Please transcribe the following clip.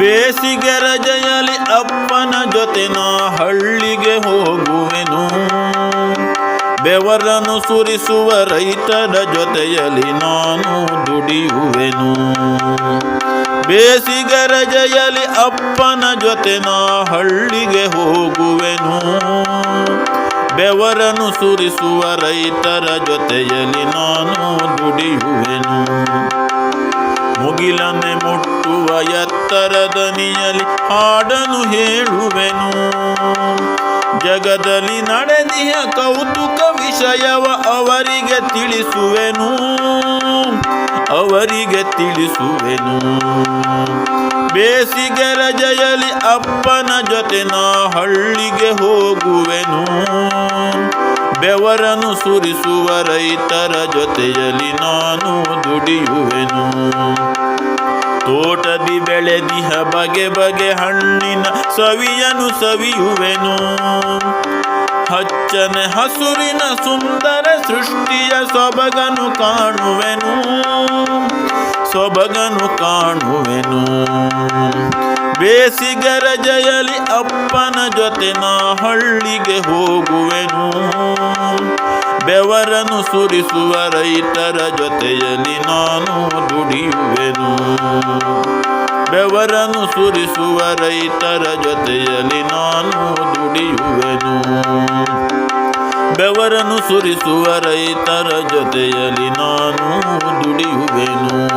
ಬೇಸಿಗೆ ರಜೆಯಲ್ಲಿ ಅಪ್ಪನ ಜೊತೆ ನಾ ಹಳ್ಳಿಗೆ ಹೋಗುವೆನು. ಬೆವರನ್ನು ಸುರಿಸುವ ರೈತರ ಜೊತೆಯಲ್ಲಿ ನಾನು ದುಡಿಯುವೆನು. ಬೇಸಿಗೆ ರಜೆಯಲ್ಲಿ ಅಪ್ಪನ ಜೊತೆ ನಾ ಹಳ್ಳಿಗೆ ಹೋಗುವೆನು. ಬೆವರನ್ನು ಸುರಿಸುವ ರೈತರ ಜೊತೆಯಲ್ಲಿ ನಾನು ದುಡಿಯುವೆನು. ಮುಗಿಲನ್ನೇ ಮುಟ್ಟುವ ಎತ್ತರ ದನಿಯಲ್ಲಿ ಹಾಡನ್ನು ಹೇಳುವೆನು. ಜಗದಲ್ಲಿ ನಡೆದಿಯ ಕೌತುಕ ವಿಷಯವ ಅವರಿಗೆ ತಿಳಿಸುವೆನು. ಬೇಸಿಗೆ ರಜೆಯಲ್ಲಿ ಅಪ್ಪನ ಜೊತೆ ನಾ ಹಳ್ಳಿಗೆ ಹೋಗುವೆನು. ಬೆವರನ್ನು ಸುರಿಸುವ ರೈತರ ಜೊತೆಯಲ್ಲಿ ನಾನು ದುಡಿಯುವೆನು. ತೋಟದಿ ಬೆಳೆದಿಹ ಬಗೆ ಬಗೆ ಹಣ್ಣಿನ ಸವಿಯನು ಸವಿಯುವೆನು. ಹಚ್ಚನೆ ಹಸುರಿನ ಸುಂದರ ಸೃಷ್ಟಿಯ ಸೊಬಗನು ಕಾಣುವೆನು. ಬೇಸಿಗೆ ರಜೆಯಲ್ಲಿ ಅಪ್ಪನ ಜೊತೆ ನಾ ಹಳ್ಳಿಗೆ ಹೋಗುವೆನು. ಬೆವರನ್ನು ಸುರಿಸುವ ರೈತರ ಜೊತೆಯಲ್ಲಿ ನಾನು ದುಡಿಯುವೆನು. ಬೆವರನ್ನು ಸುರಿಸುವ ರೈತರ ಜೊತೆಯಲ್ಲಿ ನಾನು ದುಡಿಯುವೆನು. ಬೆವರನ್ನು ಸುರಿಸುವ ರೈತರ ಜೊತೆಯಲ್ಲಿ ನಾನು ದುಡಿಯುವೆನು.